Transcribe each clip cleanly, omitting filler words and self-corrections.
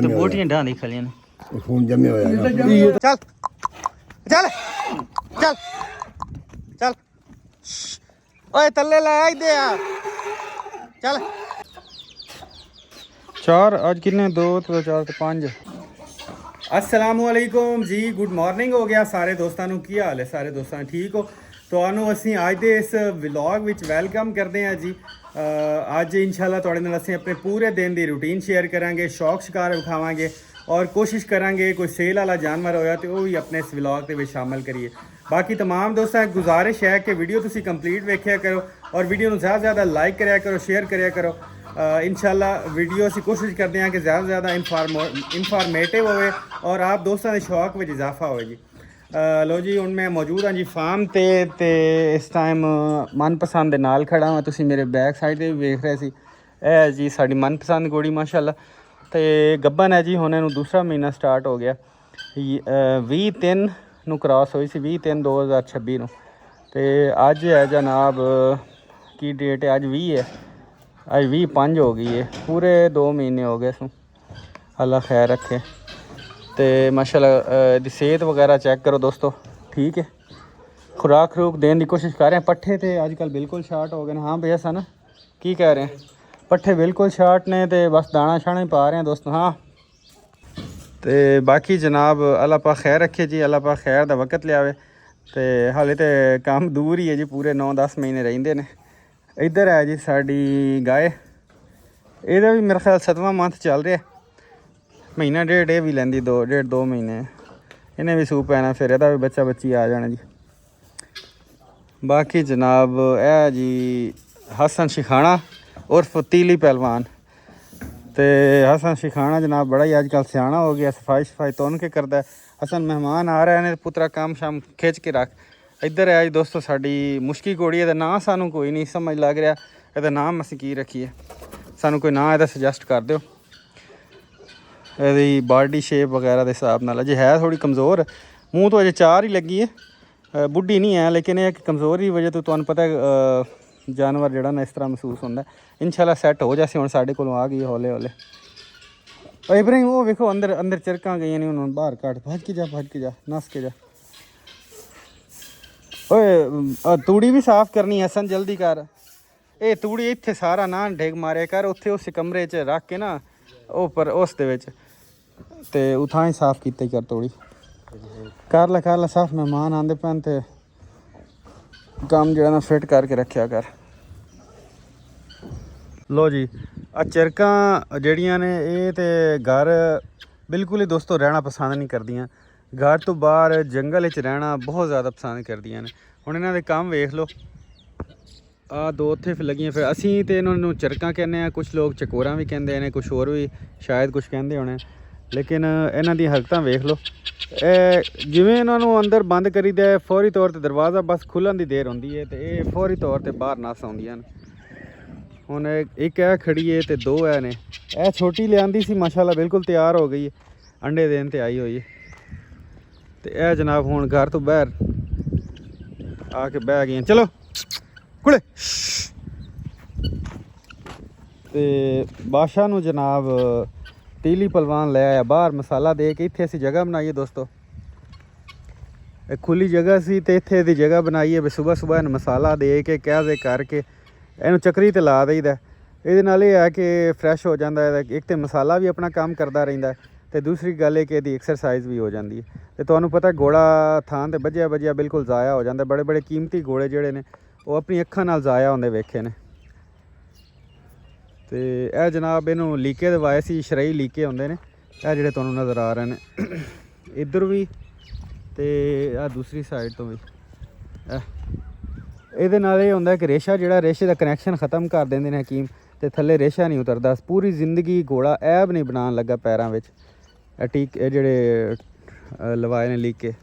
ਤੇ ਬੋਟੀਆਂ ਢਾਂਦੀ ਖਲੀਆਂ ਨੇ खून जमे होया ना ਚੱਲ ਚੱਲ ਚੱਲ ਚੱਲ ਓਏ ਤੱਲੇ ਲੈ ਆਈਦੇ ਆ ਚੱਲ 4 ਅੱਜ ਕਿੰਨੇ 2 ਤੇ 4 ਤੇ 5 ਅਸਲਾਮੁਅਲੈਕੁਮ ਜੀ ਗੁੱਡ ਮਾਰਨਿੰਗ ਹੋ ਗਿਆ ਸਾਰੇ ਦੋਸਤਾਂ ਨੂੰ ਕੀ ਹਾਲ ਹੈ ਸਾਰੇ ਦੋਸਤਾਂ ਠੀਕ ਹੋ ਤੁਹਾਨੂੰ ਅਸੀਂ ਅੱਜ ਦੇ ਇਸ ਵਲੌਗ ਵਿੱਚ ਵੈਲਕਮ ਕਰਦੇ ਹਾਂ ਜੀ ਅੱਜ ਇਨਸ਼ਾਅੱਲਾ ਤੁਹਾਡੇ ਨਾਲ ਅਸੀਂ ਆਪਣੇ ਪੂਰੇ ਦਿਨ ਦੀ ਰੂਟੀਨ ਸ਼ੇਅਰ ਕਰਾਂਗੇ ਸ਼ੌਕ ਸ਼ਿਕਾਰ ਵਿਖਾਵਾਂਗੇ और कोशिश करांगे कोई सेल वाला जानवर होया तो वो भी अपने इस व्लॉग के विच शामिल करिए बाकी तमाम दोस्तों गुजारिश है कि वीडियो तुसी कंप्लीट वेख्या करो और वीडियो नूं ज़्यादा से ज़्यादा लाइक कराया करो शेयर कराया करो इंशाल्लाह वीडियो असी कोशिश करते हैं कि ज़्यादा से ज़्यादा इंफॉर्मेटिव होवे और आप दोस्तों के शौक में इजाफा हो जी लो जी हुण मैं मौजूद हाँ जी फार्म ते इस टाइम मनपसंद दे नाल खड़ा हाँ तुसी मेरे बैक साइड ते भी वेख रहे सी ए जी साडी मनपसंद घोड़ी माशाअल्लाह ਤੇ ਗੱਬਨ ਹੈ ਜੀ ਹੁਣ ਇਹਨੂੰ ਦੂਸਰਾ ਮਹੀਨਾ ਸਟਾਰਟ ਹੋ ਗਿਆ 20/3 ਨੂੰ ਕ੍ਰਾਸ ਹੋਈ ਸੀ 20/3/2026 ਨੂੰ ਤੇ ਅੱਜ ਹੈ ਜਨਾਬ ਕੀ ਡੇਟ ਹੈ ਅੱਜ 20 ਹੈ ਅੱਜ 20/5 ਹੋ ਗਈ ਹੈ ਪੂਰੇ 2 ਮਹੀਨੇ ਹੋ ਗਏ ਇਸਨੂੰ ਅੱਲਾ ਖੈਰ ਰੱਖੇ ਤੇ ਮਾਸ਼ਾਅੱਲਾ ਦੀ ਸਿਹਤ ਵਗੈਰਾ ਚੈੱਕ ਕਰੋ ਦੋਸਤੋ ਠੀਕ ਹੈ ਖੁਰਾਕ ਦੇਣ ਦੀ ਕੋਸ਼ਿਸ਼ ਕਰ ਰਹੇ ਹਾਂ ਪੱਠੇ ਤੇ ਅੱਜ ਕੱਲ ਬਿਲਕੁਲ ਸ਼ਾਰਟ ਹੋ ਗਏ ਨੇ ਹਾਂ ਭਈਆ ਸਨ ਕੀ ਕਹਿ ਰਹੇ हैं पट्ठे बिल्कुल शार्ट ने तो बस दाना शाना ही पा रहे हैं दोस्तों हाँ तो बाकी जनाब अल्लाह पाक खैर रखे जी अल्लाह पाक खैर दा वक्त लियावे तो हाले तो काम दूर ही है जी पूरे 9-10 महीने रहिंदे ने इधर है जी साड़ी गाय ਇਹਦਾ भी मेरा ख्याल 7वां मंथ चल रहा है महीना डेढ़ ये भी लैंदी 2 महीने इन्हें भी सूप पैना फिर ਇਹਦਾ भी बच्चा बच्ची आ जाना जी बाकी जनाब है जी हसन शिखाना उर्फ तीली पहलवान तो हसन शिखाना जनाब बड़ा ही अजकल सियाना हो गया सफाई तोन के करता है हसन मेहमान आ रहे हैं पुत्रा काम शाम खिंच के रख इधर है जी दोस्तों साड़ी मुश्की घोड़ी है ना सानू कोई नहीं समझ लग रहा ਇਹਦਾ ਨਾਮ ਅਸੀਂ ਕੀ ਰੱਖੀਏ ਸਾਨੂੰ ਕੋਈ ਨਾਂ ਇਹਦਾ ਸੁਜੈਸਟ ਕਰ ਦਿਓ ਇਹਦੀ ਬਾਡੀ ਸ਼ੇਪ ਵਗੈਰਾ ਦੇ ਹਿਸਾਬ ਨਾਲ ਅਜੇ ਹੈ ਥੋੜੀ ਕਮਜ਼ੋਰ ਮੂੰਹ ਤੋਂ ਅਜੇ 4 ਹੀ ਲੱਗੀ ਹੈ ਬੁੱਢੀ ਨਹੀਂ ਹੈ ਲੇਕਿਨ ਇਹ ਕਮਜ਼ੋਰੀ ਦੀ ਵਜ੍ਹਾ ਤੋਂ ਤੁਹਾਨੂੰ ਪਤਾ जानवर जड़ा ना इस तरह महसूस होता है इंशाल्लाह सैट हो जैसे हम साढ़े को आ गई हौले हौले इब्राहिम वो वेखो अंदर अंदर चिरका गई नहीं उन्होंने बाहर काट भज के जा नस के जा ओए तूड़ी भी साफ करनी हसन जल्दी कर ये तूड़ी इत्थे सारा ना ढेग मारे कर उत्थे उस कमरे च रख के ना उपर उस दे विच ते उथां ही साफ कीते कर तूड़ी कर ला साफ मेहमान आंदे पैन ते काम जड़ा ना फिट करके रखा कर लो जी आ चिरकां जड़ियां ने ये तो घर बिल्कुल ही दोस्तों रहना पसंद नहीं करदियां घर तो बाहर जंगल विच रहना बहुत ज़्यादा पसंद करदियां ने हुण इन्हां दे काम वेख लो आ 2 उत्थे लगियां फिर असीं ते इन्हां नूं चिरकां कहने आ कुछ लोग चकोरां भी कहंदे ने कुछ होर भी शायद कुछ कहंदे होने लेकिन इन्हां दी हरकतां वेख लो जिवें इन्हां नूं अंदर बंद करीदा फौरी तौर ते दरवाज़ा बस खुल्लण दी देर हुंदी है ते ये फौरी तौर ते बाहर नस आउंदियां ने हुण एक है खड़ी है तो 2 है ने यह छोटी लियांदी सी माशाल्लाह बिल्कुल तैयार हो गई है अंडे देन ते आई हुई है तो यह जनाब हुण घर तो बाहर आके बह गई चलो कुड़े ते बादशाह नूं जनाब तीली पहलवान ले आया बाहर मसाला दे के इत्थे असीं जगह बनाई है दोस्तों एक खुली जगह सी ते इत्थे दी जगह बनाई है भी सुबह सुबह इन्हूं मसाला दे के कह दे करके ਇਹਨੂੰ ਚੱਕਰੀ ਤੇ ਲਾ ਦਈਦਾ ਇਹਦੇ ਨਾਲ ਇਹ ਹੈ ਕਿ ਫਰੈਸ਼ ਹੋ ਜਾਂਦਾ ਹੈ ਇੱਕ ਤੇ ਮਸਾਲਾ ਵੀ ਆਪਣਾ ਕੰਮ ਕਰਦਾ ਰਹਿੰਦਾ ਤੇ ਦੂਸਰੀ ਗੱਲ ਇਹ ਕਿ ਇਹਦੀ ਐਕਸਰਸਾਈਜ਼ ਵੀ ਹੋ ਜਾਂਦੀ ਹੈ ਤੇ ਤੁਹਾਨੂੰ ਪਤਾ ਘੋੜਾ ਥਾਂ ਤੇ ਵੱਜਿਆ ਬਿਲਕੁਲ ਜ਼ਾਇਆ ਹੋ ਜਾਂਦਾ ਬੜੇ ਕੀਮਤੀ ਘੋੜੇ ਜਿਹੜੇ ਨੇ ਉਹ ਆਪਣੀ ਅੱਖਾਂ ਨਾਲ ਜ਼ਾਇਆ ਹੁੰਦੇ ਵੇਖੇ ਨੇ ਤੇ ਇਹ ਜਨਾਬ ਇਹਨੂੰ ਲੀਕੇ ਦਵਾਏ ਸੀ ਸ਼ਰਈ ਲੀਕੇ ਹੁੰਦੇ ਨੇ ਇਹ ਜਿਹੜੇ ਤੁਹਾਨੂੰ ਨਜ਼ਰ ਆ ਰਹੇ ਨੇ ਇੱਧਰ ਵੀ ਤੇ ਆ ਦੂਸਰੀ ਸਾਈਡ ਤੋਂ ਵੀ ਇਹਦੇ ਨਾਲ ਇਹ ਹੁੰਦਾ ਕਿ ਰੇਸ਼ਾ ਜਿਹੜਾ ਰੇਸ਼ੇ ਦਾ ਕਨੈਕਸ਼ਨ ਖਤਮ ਕਰ ਦਿੰਦੇ ਨੇ ਹਕੀਮ ਤੇ ਥੱਲੇ ਰੇਸ਼ਾ ਨਹੀਂ ਉਤਰਦਾ ਪੂਰੀ ਜ਼ਿੰਦਗੀ ਘੋੜਾ ਐਬ ਨਹੀਂ ਬਣਾਉਣ ਲੱਗਾ ਪੈਰਾਂ ਵਿੱਚ ਇਹ ਜਿਹੜੇ ਲਵਾਏ ਨੇ ਲੀਕੇ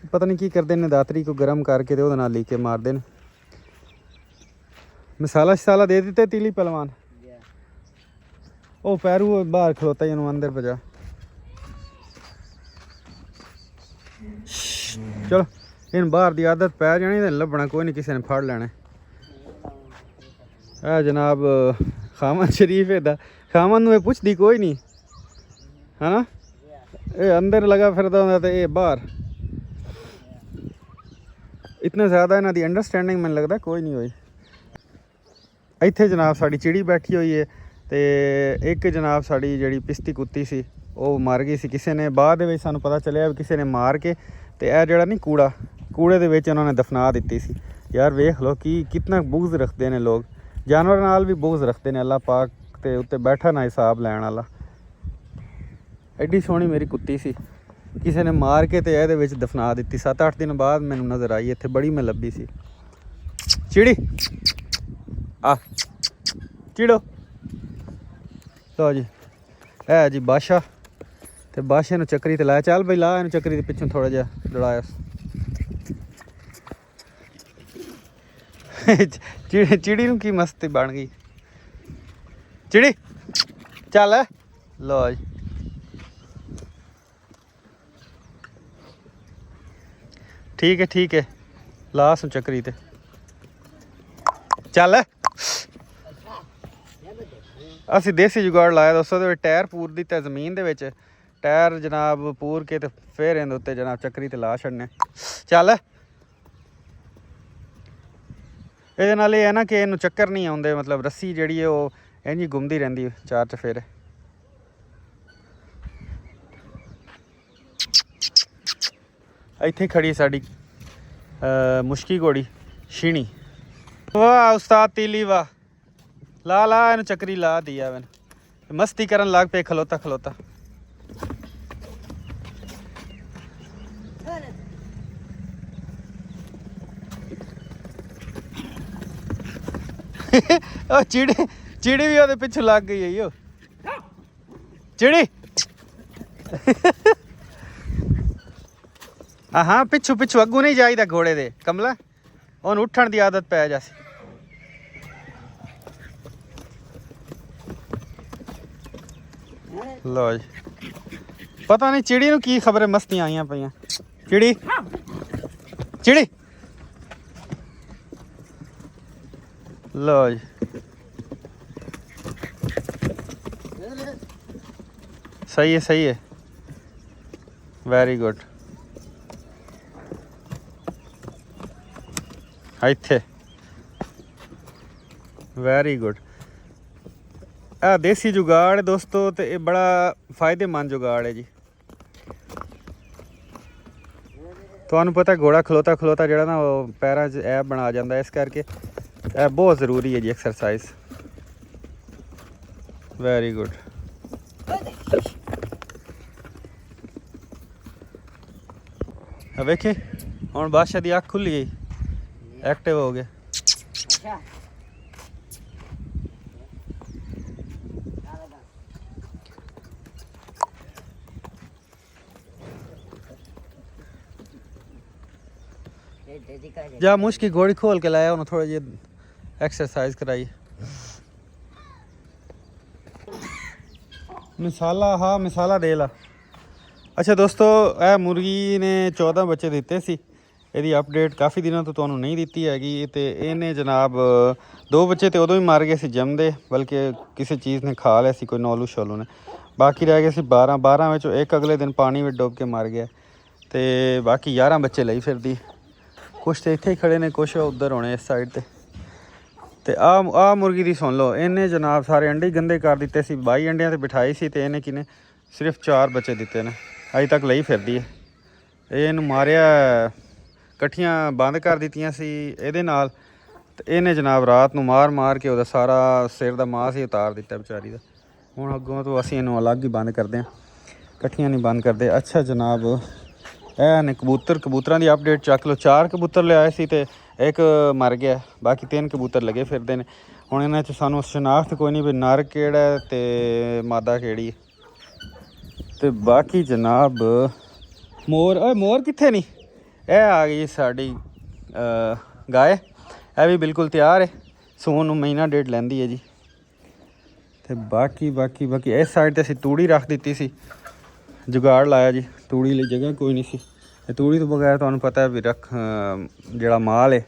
ਪਤਾ ਨਹੀਂ ਕੀ ਕਰਦੇ ਨੇ ਦਾਤਰੀ ਕੋ ਗਰਮ ਕਰਕੇ ਤੇ ਉਹਦੇ ਨਾਲ ਲੀਕੇ ਮਾਰਦੇ ਨੇ ਮਸਾਲਾ ਦੇ ਦਿੱਤੇ ਤੀਲੀ ਪਹਿਲਵਾਨ ਉਹ ਪੈਰੂ ਬਾਹਰ ਖਲੋਤਾ ਇਹਨੂੰ ਅੰਦਰ ਭਜਾ ਚਲੋ इन बाहर की आदत पै जानी तो लभना कोई नहीं किसी ने फड़ लेना है जनाब खामन शरीफ है खामन नूं पुछदी कोई नहीं है ना। ये अंदर लगा फिरदा हुंदा ते ये बाहर। इतने ज़्यादा इन्हां दी अंडरस्टैंडिंग मैनूं लगदा कोई नहीं होई। ਇੱਥੇ ਜਨਾਬ ਸਾਡੀ ਚਿੜੀ ਬੈਠੀ ਹੋਈ ਹੈ ਤੇ ਇੱਕ ਜਨਾਬ ਸਾਡੀ ਜਿਹੜੀ ਪਿਸਤੀ ਕੁੱਤੀ ਸੀ ਉਹ ਮਰ ਗਈ ਸੀ ਕਿਸੇ ਨੇ। ਬਾਅਦ ਦੇ ਵਿੱਚ ਸਾਨੂੰ ਪਤਾ ਚੱਲਿਆ ਵੀ ਕਿਸੇ ਨੇ ਮਾਰ ਕੇ ਤੇ ਇਹ ਜਿਹੜਾ ਨਹੀਂ ਕੂੜੇ ਦੇ ਵਿੱਚ ਉਹਨਾਂ ਨੇ ਦਫਨਾ ਦਿੱਤੀ ਸੀ। ਯਾਰ ਵੇਖ ਲਓ ਕਿ ਕਿੰਨਾ ਬੁਗਜ਼ ਰੱਖਦੇ ਨੇ ਲੋਕ, ਜਾਨਵਰਾਂ ਨਾਲ ਵੀ ਬੁਗਜ਼ ਰੱਖਦੇ ਨੇ। ਅੱਲਾਹ ਪਾਕ ਤੇ ਉੱਤੇ ਬੈਠਾ ਨਾ ਹਿਸਾਬ ਲੈਣ ਵਾਲਾ। ਐਡੀ ਸੋਹਣੀ ਮੇਰੀ ਕੁੱਤੀ ਸੀ, ਕਿਸੇ ਨੇ ਮਾਰ ਕੇ ਤੇ ਇਹਦੇ ਵਿੱਚ ਦਫਨਾ ਦਿੱਤੀ। 7-8 ਦਿਨ ਬਾਅਦ ਮੈਨੂੰ ਨਜ਼ਰ ਆਈ ਇੱਥੇ, ਬੜੀ ਮੈਂ ਲੱਭੀ ਸੀ। ਚਿੜੀ ਆ ਚਿੜੋ ਲੋ ਜੀ, ਇਹ ਜੀ ਬਾਦਸ਼ਾਹ ਤੇ ਬਾਦਸ਼ਾਹ ਨੂੰ ਚੱਕਰੀ ਤੇ ਲਾਇਆ। ਚੱਲ ਬਈ ਲਾ ਇਹਨੂੰ ਚੱਕਰੀ ਦੇ ਪਿੱਛੋਂ ਥੋੜਾ ਜਿਹਾ ਦੜਾਇਆ। ਚਿੜੀ ਨੂੰ ਕੀ ਮਸਤੀ ਬਣ ਗਈ। ਚਿੜੀ ਚੱਲ ਲੋ ਜੀ, ਠੀਕ ਹੈ ਲਾ ਸੂ ਚੱਕਰੀ ਤੇ ਚੱਲ। ਅਸੀਂ ਦੇਸੀ ਜੁਗਾੜ ਲਾਇਆ ਦੋਸਤੋ, ਉਹਦੇ ਵਿੱਚ ਟਾਇਰ ਪੂਰ ਦਿੱਤਾ ਜ਼ਮੀਨ ਦੇ ਵਿੱਚ, ਟਾਇਰ ਜਨਾਬ ਪੂਰ ਕੇ ਤੇ ਫਿਰ ਇਹਦੇ ਉੱਤੇ ਜਨਾਬ ਚੱਕਰੀ ਤੇ ਲਾ ਛੱਡਨੇ। ਚੱਲ ਇਹਦੇ ਨਾਲ ਇਹ ਹੈ ਨਾ ਕਿ ਇਹਨੂੰ ਚੱਕਰ ਨਹੀਂ ਆਉਂਦੇ, ਮਤਲਬ ਰੱਸੀ ਜਿਹੜੀ ਹੈ ਉਹ ਇੰਝ ਘੁੰਮਦੀ ਰਹਿੰਦੀ ਚਾਰ ਚਫੇਰੇ। ਇੱਥੇ ਖੜੀ ਸਾਡੀ ਮੁਸ਼ਕੀ ਘੋੜੀ ਸ਼ੀਣੀ। ਵਾਹ ਉਸਤਾਦ ਤੀਲੀ ਵਾਹ, ਲਾ ਇਹਨੂੰ ਚੱਕਰੀ ਲਾ ਦਿਆ ਵਨ। ਮਸਤੀ ਕਰਨ ਲੱਗ ਪਏ ਖਲੋਤਾ। ਉਹ ਚਿੜੀ ਵੀ ਉਹਦੇ ਪਿੱਛੇ ਲੱਗ ਗਈ ਹੈ। ਚਿੜੀ ਹਾਂ ਪਿੱਛੂ ਅੱਗੂ ਨਹੀਂ ਜਾਈਦਾ ਘੋੜੇ ਦੇ ਕਮਲਾ, ਉਹਨੂੰ ਉੱਠਣ ਦੀ ਆਦਤ ਪੈ ਜਾਸੀ। ਲੋ ਜੀ, ਪਤਾ ਨਹੀਂ ਚਿੜੀ ਨੂੰ ਕੀ ਖਬਰ ਹੈ, ਮਸਤੀਆਂ ਆਈਆਂ ਪਈਆਂ। ਚਿੜੀ ਲੋ ਜੀ, ਸਹੀ ਹੈ ਵੈਰੀ ਗੁੱਡ। ਇੱਥੇ ਵੈਰੀ ਗੁੱਡ। ਇਹ ਦੇਸੀ ਜੁਗਾੜ ਹੈ ਦੋਸਤੋ, ਤੇ ਇਹ ਬੜਾ ਫਾਇਦੇਮੰਦ ਜੁਗਾੜ ਹੈ ਜੀ। ਤੁਹਾਨੂੰ ਪਤਾ ਘੋੜਾ ਖਲੋਤਾ ਜਿਹੜਾ ਨਾ ਉਹ ਪੈਰਾਂ 'ਚ ਐਬ ਬਣਾ ਜਾਂਦਾ, ਇਸ ਕਰਕੇ ਇਹ ਬਹੁਤ ਜ਼ਰੂਰੀ ਹੈ ਜੀ ਐਕਸਰਸਾਈਜ਼। Very good. ਵੇਖੇ ਹੁਣ ਬਾਦਸ਼ਾਹ ਦੀ ਅੱਖ ਖੁੱਲ ਗਈ, ਐਕਟਿਵ ਹੋ ਗਿਆ। जा मुश्की घोड़ी खोल के लाया, उन्होंने थोड़ा जी एक्सरसाइज कराई। मिसाला दे ला। अच्छा दोस्तों, यह मुर्गी ने 14 बच्चे दिते सी। ਇਹਦੀ ਅਪਡੇਟ ਕਾਫੀ ਦਿਨਾਂ ਤੋਂ ਤੁਹਾਨੂੰ ਨਹੀਂ ਦਿੱਤੀ ਹੈਗੀ ਤੇ ਇਹਨੇ ਜਨਾਬ 2 ਬੱਚੇ ਤੇ ਉਦੋਂ ਹੀ ਮਰ ਗਏ ਸੀ ਜੰਮਦੇ, ਬਲਕਿ ਕਿਸੇ ਚੀਜ਼ ਨੇ ਖਾ ਲਿਆ ਸੀ, ਕੋਈ ਨੌਲੂ ਸ਼ੋਲੂ ਨੇ। ਬਾਕੀ ਰਹਿ ਗਏ ਸੀ 12 ਵਿੱਚੋਂ ਇੱਕ ਅਗਲੇ ਦਿਨ ਪਾਣੀ ਵਿੱਚ ਡੁੱਬ ਕੇ ਮਰ ਗਿਆ ਤੇ ਬਾਕੀ 11 ਬੱਚੇ ਲਈ ਫਿਰਦੀ। ਕੁਛ ਤੇ ਇੱਥੇ ਹੀ ਖੜੇ ਨੇ, ਕੁਛ ਉੱਧਰ ਹੋਣੇ ਇਸ ਸਾਈਡ ਤੇ ਆ ਮੁਰਗੀ ਦੀ ਸੁਣ ਲਓ, ਇਹਨੇ ਜਨਾਬ ਸਾਰੇ ਅੰਡੇ ਗੰਦੇ ਕਰ ਦਿੱਤੇ ਸੀ। 22 ਅੰਡਿਆਂ ਤੇ ਬਿਠਾਈ ਸੀ ਤੇ ਇਹਨੇ ਕਿਨੇ ਸਿਰਫ 4 ਬੱਚੇ ਦਿੱਤੇ ਨੇ, ਅਜੇ ਤੱਕ ਲਈ ਫਿਰਦੀ ਹੈ। ਇਹਨੂੰ ਮਾਰਿਆ, ਇਕੱਠੀਆਂ ਬੰਦ ਕਰ ਦਿੱਤੀਆਂ ਸੀ ਇਹਦੇ ਨਾਲ ਤੇ ਇਹਨੇ ਜਨਾਬ ਰਾਤ ਨੂੰ ਮਾਰ ਕੇ ਉਹਦਾ ਸਾਰਾ ਸਿਰ ਦਾ ਮਾਸ ਹੀ ਉਤਾਰ ਦਿੱਤਾ ਵਿਚਾਰੀ ਦਾ। ਹੁਣ ਅੱਗੋਂ ਤੋਂ ਅਸੀਂ ਇਹਨੂੰ ਅਲੱਗ ਹੀ ਬੰਦ ਕਰਦੇ ਹਾਂ, ਇਕੱਠੀਆਂ ਨਹੀਂ ਬੰਦ ਕਰਦੇ। ਅੱਛਾ ਜਨਾਬ, ਇਹ ਨੇ ਕਬੂਤਰਾਂ ਦੀ ਅਪਡੇਟ ਚੱਕ ਲਓ। 4 ਕਬੂਤਰ ਲਿਆਏ ਸੀ ਤੇ ਇੱਕ ਮਰ ਗਿਆ, ਬਾਕੀ 3 ਕਬੂਤਰ ਲੱਗੇ ਫਿਰਦੇ ਨੇ। ਹੁਣ ਇਹਨਾਂ 'ਚ ਸਾਨੂੰ ਸ਼ਨਾਖਤ ਕੋਈ ਨਹੀਂ ਵੀ ਨਰ ਕਿਹੜਾ ਤੇ ਮਾਦਾ ਕਿਹੜੀ। ਤੇ ਬਾਕੀ ਜਨਾਬ ਮੋਰ ਕਿੱਥੇ ਨਹੀਂ, ਇਹ ਆ ਗਈ ਸਾਡੀ ਗਾਏ, ਇਹ ਵੀ ਬਿਲਕੁਲ ਤਿਆਰ ਹੈ, ਸੂਣ ਨੂੰ ਮਹੀਨਾ ਡੇਢ ਲੈਂਦੀ ਹੈ ਜੀ। ਤੇ ਬਾਕੀ ਇਸ ਸਾਈਡ ਤੇ ਅਸੀਂ ਤੂੜੀ ਰੱਖ ਦਿੱਤੀ ਸੀ, ਜੁਗਾੜ ਲਾਇਆ ਜੀ। ਤੂੜੀ ਲਈ ਜਗ੍ਹਾ ਕੋਈ ਨਹੀਂ ਸੀ ਤੇ ਤੂੜੀ ਤੋਂ ਬਗੈਰ ਤੁਹਾਨੂੰ ਪਤਾ ਵੀ ਜਿਹੜਾ ਮਾਲ ਹੈ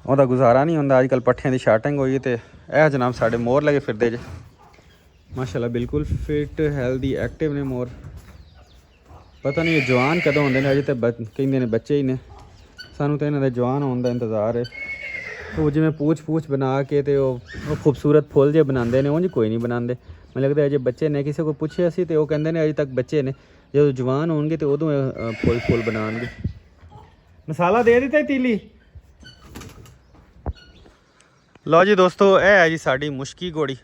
ਉਹਦਾ ਗੁਜ਼ਾਰਾ ਨਹੀਂ ਹੁੰਦਾ। ਅੱਜ ਕੱਲ੍ਹ ਪੱਠਿਆਂ ਦੀ ਸ਼ਾਰਟਿੰਗ ਹੋਈ ਤੇ ਇਹ ਜਨਾਬ ਸਾਡੇ ਮੋਰ ਲੱਗੇ ਫਿਰਦੇ ਜੇ। ਮਾਸ਼ਾਅੱਲਾ ਬਿਲਕੁਲ ਫਿਟ ਹੈਲਦੀ ਐਕਟਿਵ ਨੇ ਮੋਰ। ਪਤਾ ਨਹੀਂ ਇਹ ਜਵਾਨ ਕਦੋਂ ਹੁੰਦੇ ਨੇ, ਅਜੇ ਤਾਂ ਕਹਿੰਦੇ ਨੇ ਬੱਚੇ ਹੀ ਨੇ। ਸਾਨੂੰ ਤਾਂ ਇਹਨਾਂ ਦੇ ਜਵਾਨ ਹੋਣ ਦਾ ਇੰਤਜ਼ਾਰ ਹੈ। ਉਹ ਜਿਵੇਂ ਪੂਛ ਬਣਾ ਕੇ ਤੇ ਉਹ ਖੂਬਸੂਰਤ ਫੁੱਲ ਜੇ ਬਣਾਉਂਦੇ ਨੇ, ਉਂਝ ਕੋਈ ਨਹੀਂ ਬਣਾਉਂਦੇ। ਮੈਨੂੰ ਲੱਗਦਾ ਅਜੇ ਬੱਚੇ ਨੇ। ਕਿਸੇ ਕੋਲ ਪੁੱਛਿਆ ਸੀ ਤੇ ਉਹ ਕਹਿੰਦੇ ਨੇ ਅਜੇ ਤੱਕ ਬੱਚੇ ਨੇ, ਜਦੋਂ ਜਵਾਨ ਹੋਣਗੇ ਤੇ ਉਦੋਂ ਫੁੱਲ ਬਣਾਉਣਗੇ। ਮਸਾਲਾ ਦੇ ਦਿੱਤਾ ਤੀਲੀ। ਲਓ ਜੀ ਦੋਸਤੋ, ਇਹ ਹੈ ਜੀ ਸਾਡੀ ਮੁਸ਼ਕੀ ਘੋੜੀ।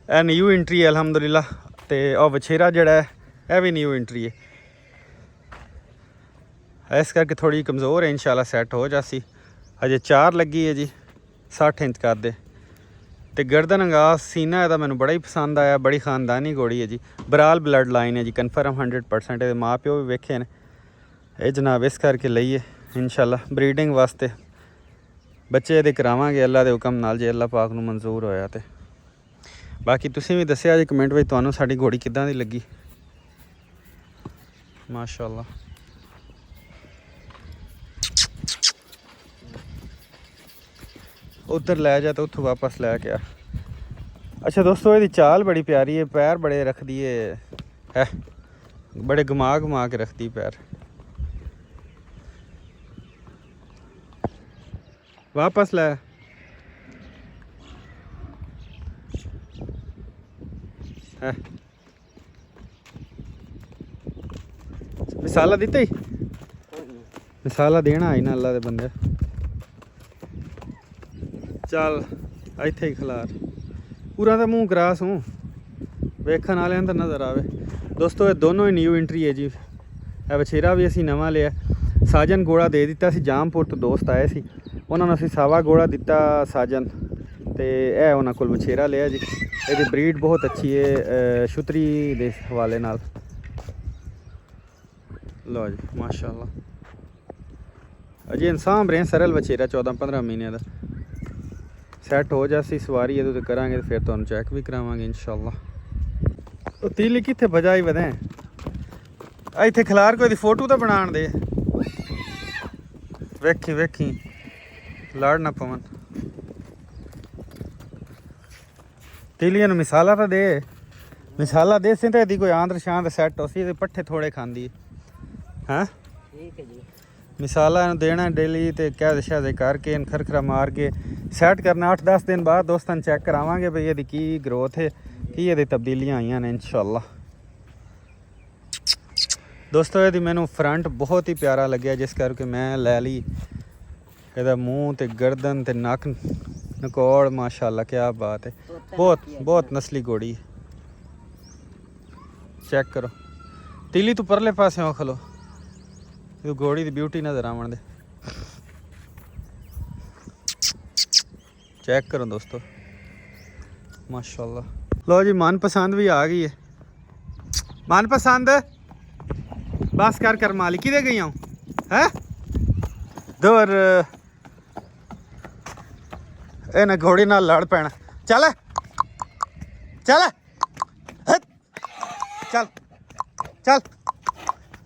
ਇਹ ਨਿਊ ਐਂਟਰੀ ਹੈ ਅਲਹਮਦੁਲਿਲਾ। ਤੇ ਉਹ ਵਛੇਰਾ ਜਿਹੜਾ ਹੈ ਇਹ ਵੀ ਨਿਊ ਐਂਟਰੀ ਹੈ। ਇਸ ਕਰਕੇ ਥੋੜੀ ਕਮਜ਼ੋਰ ਹੈ, ਇਨਸ਼ਾਅੱਲਾ ਸੈੱਟ ਹੋ ਜਾਸੀ। ਅਜੇ 4 ਲੱਗੀ ਹੈ ਜੀ 60 ਇੰਚ ਕਰਦੇ। ਤੇ ਗਰਦਨ ਅੰਗਾਸ ਸੀਨਾ ਇਹਦਾ ਮੈਨੂੰ ਬੜਾ ਹੀ ਪਸੰਦ ਆਇਆ। ਬੜੀ ਖਾਨਦਾਨੀ ਘੋੜੀ ਹੈ ਜੀ, ਬਰਾਲ ਬਲੱਡ ਲਾਈਨ ਹੈ ਜੀ, ਕਨਫਰਮ 100%। ਇਹਦੇ ਮਾਂ ਪਿਓ ਵੀ ਵੇਖੇ ਨੇ ਇਹ ਜਨਾਬ, ਇਸ ਕਰਕੇ ਲਈਏ ਇਨਸ਼ਾਅੱਲਾ ਬਰੀਡਿੰਗ ਵਾਸਤੇ। ਬੱਚੇ ਇਹਦੇ ਕਰਾਵਾਂਗੇ ਅੱਲਾ ਦੇ ਹੁਕਮ ਨਾਲ, ਜੇ ਅੱਲਾ ਪਾਕ ਨੂੰ ਮਨਜ਼ੂਰ ਹੋਇਆ ਤੇ। ਬਾਕੀ ਤੁਸੀਂ ਵੀ ਦੱਸਿਆ ਜੀ ਕਮੈਂਟ ਵਿੱਚ ਤੁਹਾਨੂੰ ਸਾਡੀ ਘੋੜੀ ਕਿੱਦਾਂ ਦੀ ਲੱਗੀ। ਮਾਸ਼ਾਅੱਲਾ उधर लै जा तो उतो वापस लैके आ। अच्छा दोस्तों, ये चाल बड़ी प्यारी है, पैर बड़े रखती है, बड़े घुमा के रखती पैर। वापस लै। मिसाला दिता ही, मिसाला देना आई ना अल्लाह दे बंदे। ਚੱਲ ਇੱਥੇ ਹੀ ਖਿਲਾਰ ਪੂਰਾ ਤਾਂ ਮੂੰਹ ਕਰਾਸ ਹੂੰ, ਵੇਖਣ ਵਾਲਿਆਂ ਦਾ ਨਜ਼ਰ ਆਵੇ। ਦੋਸਤੋ ਇਹ ਦੋਨੋਂ ਹੀ ਨਿਊ ਐਂਟਰੀ ਹੈ ਜੀ। ਇਹ ਵਛੇਰਾ ਵੀ ਅਸੀਂ ਨਵਾਂ ਲਿਆ। ਸਾਜਨ ਘੋੜਾ ਦੇ ਦਿੱਤਾ ਸੀ, ਜਾਮਪੁਰ ਤੋਂ ਦੋਸਤ ਆਏ ਸੀ, ਉਹਨਾਂ ਨੂੰ ਅਸੀਂ ਸਾਵਾ ਘੋੜਾ ਦਿੱਤਾ ਸਾਜਨ। ਤੇ ਇਹ ਉਹਨਾਂ ਕੋਲ ਵਛੇਰਾ ਲਿਆ ਜੀ। ਇਹਦੀ ਬਰੀਡ ਬਹੁਤ ਅੱਛੀ ਹੈ ਛੁਤਰੀ ਦੇ ਹਵਾਲੇ ਨਾਲ। ਲਓ ਜੀ ਮਾਸ਼ਾਅੱਲਾ, ਅਜੇ ਇਨਸਾਨ ਰਹੇ ਸਰਲ ਵਛੇਰਾ 14-15 ਮਹੀਨੇ ਦਾ। ਸੈੱਟ ਹੋ ਜਾਸੀ ਸਵਾਰੀ ਇਹਦੇ ਤੇ ਕਰਾਂਗੇ, ਫਿਰ ਤੁਹਾਨੂੰ ਚੈੱਕ ਵੀ ਕਰਾਵਾਂਗੇ ਇਨਸ਼ਾਅੱਲਾ। ਉਹ ਤੀਲੀ ਕਿੱਥੇ ਭਜਾਈ ਵਧੇ ਇੱਥੇ ਖਿਲਾਰ ਕੋਈ ਦੀ ਫੋਟੋ ਤਾਂ ਬਣਾਉਣ ਦੇ। ਵੇਖੀ ਲੜ ਨਾ ਪਵਨ। ਤੀਲੀਆਂ ਨੂੰ ਮਿਸਾਲਾ ਤਾਂ ਦੇ, ਮਿਸਾਲਾ ਦੇ ਸੀ ਤੇ ਇਹਦੀ ਕੋਈ ਆਂਦਰ ਸ਼ਾਂਦ ਸੈੱਟ ਹੋ ਸੀ। ਇਹਦੇ ਪੱਠੇ ਥੋੜੇ ਖਾਂਦੀ ਹੈ। ਠੀਕ ਹੈ ਜੀ। ਮਿਸਾਲਾ ਇਹਨੂੰ ਦੇਣਾ ਡੇਲੀ ਤੇ ਕਹਿ ਸ਼ਾਦੇ ਕਰਕੇ ਇਹਨੂੰ ਖਰਖਰਾ ਮਾਰ ਕੇ ਸੈੱਟ ਕਰਨਾ। 8-10 ਦਿਨ ਬਾਅਦ ਦੋਸਤਾਂ ਨੂੰ ਚੈੱਕ ਕਰਾਵਾਂਗੇ ਬਈ ਇਹਦੀ ਕੀ ਗਰੋਥ ਹੈ, ਕੀ ਇਹਦੀ ਤਬਦੀਲੀਆਂ ਆਈਆਂ ਨੇ ਇਨਸ਼ਾਅੱਲਾ। ਦੋਸਤੋ ਇਹਦੀ ਮੈਨੂੰ ਫਰੰਟ ਬਹੁਤ ਹੀ ਪਿਆਰਾ ਲੱਗਿਆ, ਜਿਸ ਕਰਕੇ ਮੈਂ ਲੈ ਲਈ। ਇਹਦਾ ਮੂੰਹ ਤੇ ਗਰਦਨ ਤੇ ਨੱਕ ਨਕੌੜ ਮਾਸ਼ਾਅੱਲਾ ਕਿਆ ਬਾਤ ਹੈ। ਬਹੁਤ ਨਸਲੀ ਘੋੜੀ। ਚੈੱਕ ਕਰੋ ਤੀਲੀ ਤੂੰ ਪਰਲੇ ਪਾਸੇ ਖਲੋ, घोड़ी की ब्यूटी नजर आवन दे। चेक करो दोस्तों माशाल्लाह। लो जी मनपसंद भी आ गई है। मनपसंद बस कर मालिक की दे गई हूँ है दूर ना घोड़ी नाल लड़ पैना। चल चल चल चल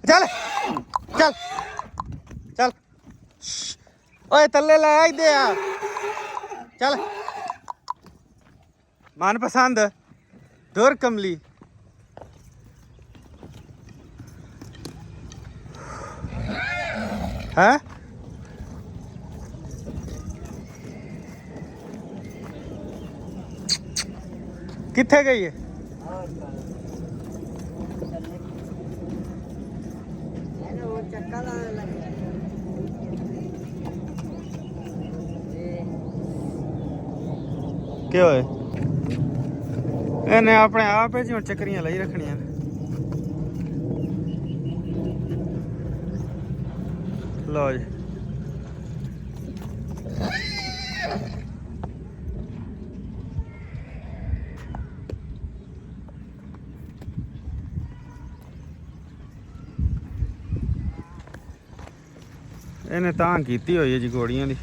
चल चल चल ओए तले ला दे चल। मनपसंद दूर कमली है। किथे गई है? क्या होए इन्हें अपने आप ही हुण चक्करियां लाई रखनियां ने। लो जी इन्हें तां कीती हुई है जी घोड़ियां दी।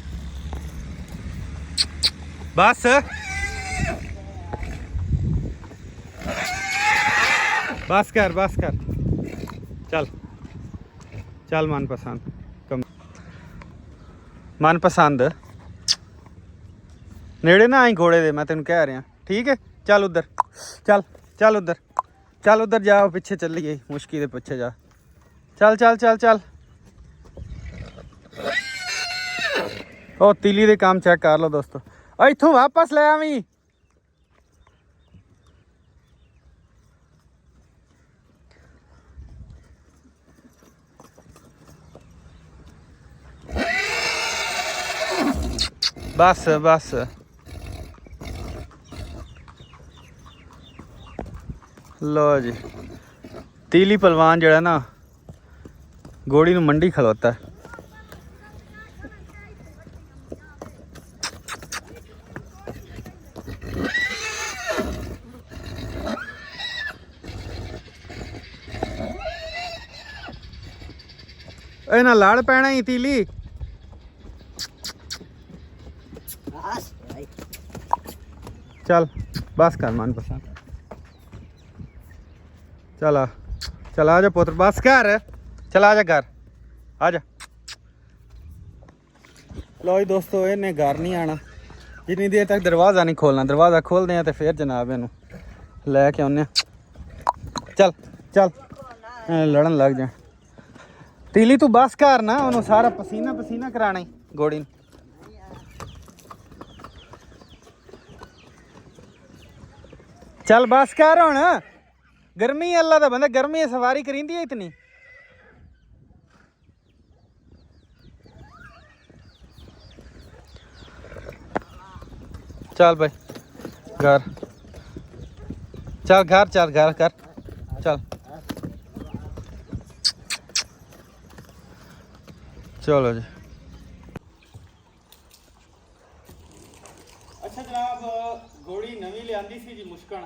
बस बस कर चल चल मनपसंद कम मनपसंद नेड़े ना आई घोड़े दे, मैं तेन कह रहा ठीक है। ਚੱਲ ਉਧਰ, ਚੱਲ ਚੱਲ ਉਧਰ, ਚੱਲ ਉਧਰ ਜਾ, ਪਿੱਛੇ ਚੱਲੀ ਗਈ, ਮੁਸ਼ਕੀ ਦੇ ਪਿੱਛੇ ਜਾ, ਚੱਲ ਚੱਲ ਚੱਲ ਚੱਲ। ਉਹ ਤੀਲੀ ਦੇ ਕੰਮ ਚੈੱਕ ਕਰ ਲਓ ਦੋਸਤੋ, ਇੱਥੋਂ ਵਾਪਸ ਲੈ ਆਵੀਂ। बस बस लो जी, तीली पहलवान जड़ा ना घोड़ी नूं मंडी खलोता है। इन्हां लड़ पैना ही तीली। चल बस कर मन पसंद, चल चल आ जा पुत्र, बस कर, चल आ जा घर, आ जा। लो जी दोस्तों, इन्हें घर नहीं आना जितनी देर तक दरवाज़ा नहीं खोलना। दरवाज़ा खोलते हैं तो फिर जनाब इनू लैके आने। चल चल लड़न लग जा। तीली तू बस कर ना, उन्होंने सारा पसीना पसीना कराना घोड़ी। चल बस कर हुण, गर्मी अल्लाह दा बंदा, गर्मी सवारी करींदी है इतनी। चल भाई घर, चल घर, चल घर कर, चल चलो जी। अच्छा जनाब, घोड़ी नवी लियांदी सी जी मुश्कण,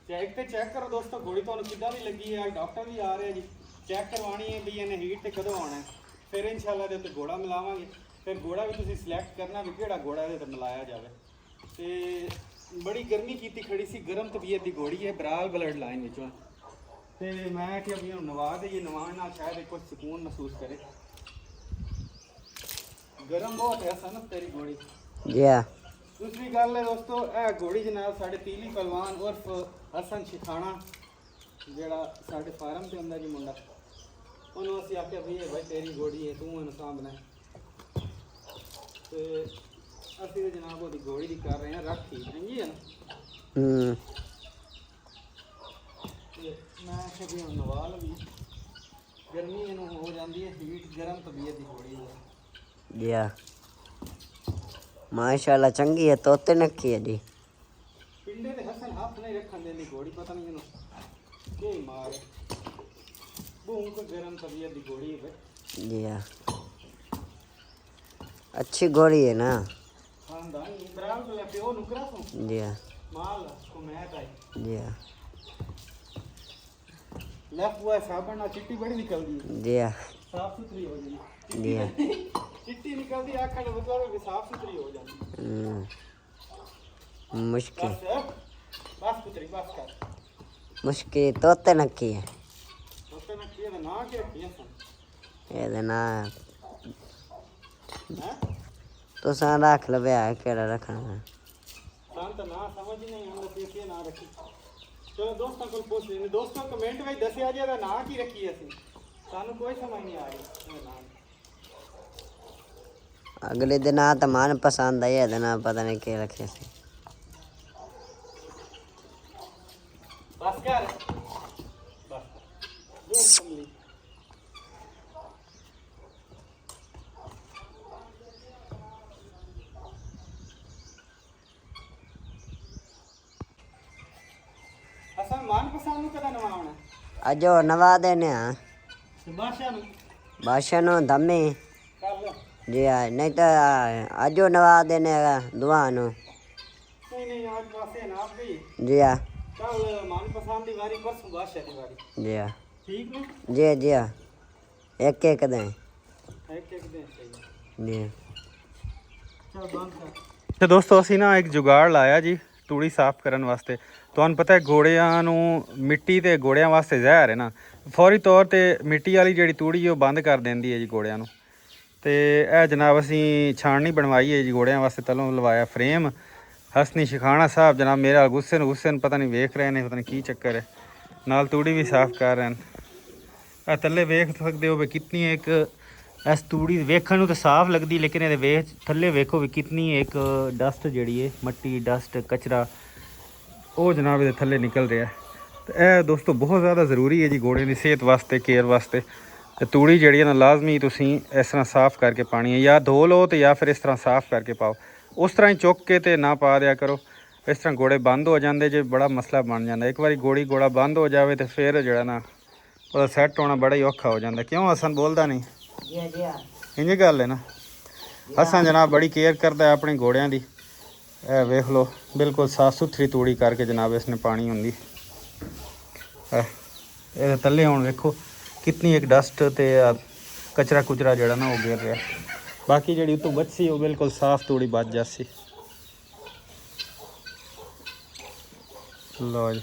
चेक तो चेक करो दोस्तों घोड़ी तुहानूं किद्दां दी लगी है। डॉक्टर भी आ रहे जी, चेक करवानी है भी इन्हें हीट ते कदों आना है, फिर इंशाल्लाह दे उत्ते घोड़ा मिलावांगे। फिर घोड़ा भी तुसीं सिलेक्ट करना भी किहड़ा घोड़ा इहदे ते मिलाया जावे। ते बड़ी गर्मी कीती खड़ी सी, गर्म तबीयत दी घोड़ी है, बराल ब्लड लाइन विचों। ते मैं कि अभी नवा देइए, नवाण नाल शायद कुछ सुकून महसूस करे। गर्म बहुत है सन तेरी घोड़ी। दूसरी गल है दोस्तों, यह घोड़ी जनाब साढ़े तीली पहलवान उर्फ हसन शिखाना जोड़ा साढ़े फार्म से होंगे जी मुंडा, उन्होंने असीं आख्या भी भाई तेरी घोड़ी है, तू इन्हूं सामभना। तो असीं तो जनाब वो घोड़ी की कर रहे हैं राखी, इंजी है ना। मैं आख्या भी नवा लवी, गर्मी इन्हूं हो जाती है हीट, गर्म तबीयत की घोड़ी है। माशाल्लाह चंगी है, तोते नक्की है जी। पिंडे ते हसन हाथ नहीं रखन देनी घोड़ी, पता नहीं इन्हूं के मार बूम को गरम तबीयत दी घोड़ी है जी। हाँ अच्छी घोड़ी है ना, खानदान इब्राहिम को लेके ओ नुकरा सो जी। हाँ माल को मैट आई जी। हाँ लेफ्ट हुआ साबन ना चिट्टी बड़ी निकलदी है जी। हाँ साफ सुथरी हो जाती जी। हाँ चिट्टी निकलदी, आखा का मतलब है साफ सुथरी हो जाती। मुश्किल बस पुत्री बस कर, मुश्किल तोते नक्की है। तोते नक्की है ना के रखियां सन ये ना हैं तो सान रख लवे है, केड़ा रखना है सान तो ना समझ ही नहीं आंदा के ना रखी। चलो दोस्तों को पूछ लेने, दोस्तों कमेंट में दसिया जे दा ना की रखी असी, सानू कोई समझ नहीं आ रही ना। अगले दिन आ तो मन पसंद आई है, ना पता नहीं के रखे से। बस कर बस जो कमली असल मन पसंद नु कदा नवावना अजो नवा देने बादशाह नु धम्मी कर लो जी। हाँ नहीं तो अजो नवा देने दुआ नु नहीं आज पासे ना गई जी। हाँ कल मन पसंद दी वारी, परसों बादशाह दी वारी। जी। हाँ ठीक ने जी जी। हाँ एक एक दें एक दिन सही जी। चल बंद कर। ਤੇ ਦੋਸਤੋ ਅਸੀਂ ਨਾ ਇੱਕ ਜੁਗਾੜ ਲਾਇਆ ਜੀ ਤੂੜੀ ਸਾਫ਼ ਕਰਨ ਵਾਸਤੇ। ਤੁਹਾਨੂੰ ਪਤਾ ਹੈ ਘੋੜਿਆਂ ਨੂੰ ਮਿੱਟੀ ਤੇ ਘੋੜਿਆਂ ਵਾਸਤੇ ਜ਼ਹਿਰ ਹੈ ਨਾ, ਫੌਰੀ ਤੌਰ ਤੇ ਮਿੱਟੀ ਵਾਲੀ ਜਿਹੜੀ ਤੂੜੀ ਉਹ ਬੰਦ ਕਰ ਦਿੰਦੀ ਹੈ ਜੀ ਘੋੜਿਆਂ ਨੂੰ। ਤੇ ਇਹ ਜਨਾਬ ਅਸੀਂ ਛਾਣਨੀ ਬਣਵਾਈ ਹੈ ਜੀ ਘੋੜਿਆਂ ਵਾਸਤੇ, ਤਲੋਂ ਲਵਾਇਆ ਫਰੇਮ ਹਸਨੀ ਸ਼ਿਖਾਣਾ ਸਾਹਿਬ ਜਨਾਬ ਮੇਰਾ ਗੁੱਸੇ ਨੂੰ ਪਤਾ ਨਹੀਂ ਵੇਖ ਰਹੇ ਨੇ, ਪਤਾ ਨਹੀਂ ਕੀ ਚੱਕਰ ਹੈ। ਨਾਲ ਤੂੜੀ ਵੀ ਸਾਫ਼ ਕਰ ਰਹੇ ਨੇ। ਆ ਥੱਲੇ ਵੇਖ ਸਕਦੇ ਹੋ ਵੀ ਕਿਤਨੀ ਇੱਕ ਇਸ ਤੂੜੀ ਵੇਖਣ ਨੂੰ ਤਾਂ ਸਾਫ਼ ਲੱਗਦੀ, ਲੇਕਿਨ ਇਹਦੇ ਵੇਖ ਥੱਲੇ ਵੇਖੋ ਵੀ ਕਿਤਨੀ ਇੱਕ ਡਸਟ ਜਿਹੜੀ ਹੈ, ਮਿੱਟੀ ਡਸਟ ਕਚਰਾ ਉਹ ਜਨਾਬ ਇਹਦੇ ਥੱਲੇ ਨਿਕਲ ਰਿਹਾ। ਤੇ ਇਹ ਦੋਸਤੋ ਬਹੁਤ ਜ਼ਿਆਦਾ ਜ਼ਰੂਰੀ ਹੈ ਜੀ ਘੋੜਿਆਂ ਦੀ ਸਿਹਤ ਵਾਸਤੇ, ਕੇਅਰ ਵਾਸਤੇ। ਤੇ ਤੂੜੀ ਜਿਹੜੀ ਹੈ ਨਾ ਲਾਜ਼ਮੀ ਤੁਸੀਂ ਇਸ ਤਰ੍ਹਾਂ ਸਾਫ਼ ਕਰਕੇ ਪਾਣੀ ਹੈ, ਜਾਂ ਧੋ ਲਓ ਤੇ ਜਾਂ ਫਿਰ ਇਸ ਤਰ੍ਹਾਂ ਸਾਫ਼ ਕਰਕੇ ਪਾਓ। ਉਸ ਤਰ੍ਹਾਂ ਹੀ ਚੁੱਕ ਕੇ ਤੇ ਨਾ ਪਾ ਦਿਆ ਕਰੋ, ਇਸ ਤਰ੍ਹਾਂ ਘੋੜੇ ਬੰਦ ਹੋ ਜਾਂਦੇ ਜੇ, ਬੜਾ ਮਸਲਾ ਬਣ ਜਾਂਦਾ। ਇੱਕ ਵਾਰੀ ਘੋੜਾ ਬੰਦ ਹੋ ਜਾਵੇ ਤੇ ਫਿਰ ਜਿਹੜਾ ਨਾ ਉਹਦਾ ਸੈੱਟ ਹੋਣਾ ਬੜਾ ਹੀ ਔਖਾ ਹੋ ਜਾਂਦਾ। ਕਿਉਂ ਹਸਨ ਬੋਲਦਾ ਨਹੀਂ? ਇੰਝ ਗੱਲ ਹੈ ਨਾ। ਹਸਨ ਜਨਾਬ ਬੜੀ ਕੇਅਰ ਕਰਦਾ ਹੈ ਆਪਣੀ ਘੋੜਿਆਂ ਦੀ। ਇਹ ਵੇਖ ਲਓ ਬਿਲਕੁਲ ਸਾਫ਼ ਸੁਥਰੀ ਤੂੜੀ ਕਰਕੇ ਜਨਾਬ ਇਸਨੇ ਪਾਣੀ ਹੁੰਦੀ। ਇਹਦੇ ਥੱਲੇ ਹੁਣ ਵੇਖੋ ਕਿਤਨੀ ਇੱਕ ਡਸਟ ਤੇ ਕਚਰਾ ਕੁਚਰਾ ਜਿਹੜਾ ਨਾ ਉਹ ਗਿਰ ਰਿਹਾ। ਬਾਕੀ ਜਿਹੜੀ ਉਤੋਂ ਬਚੀ ਉਹ ਬਿਲਕੁਲ ਸਾਫ਼ ਤੂੜੀ ਬਚ ਜਾਸੀ। ਲਓ ਜੀ,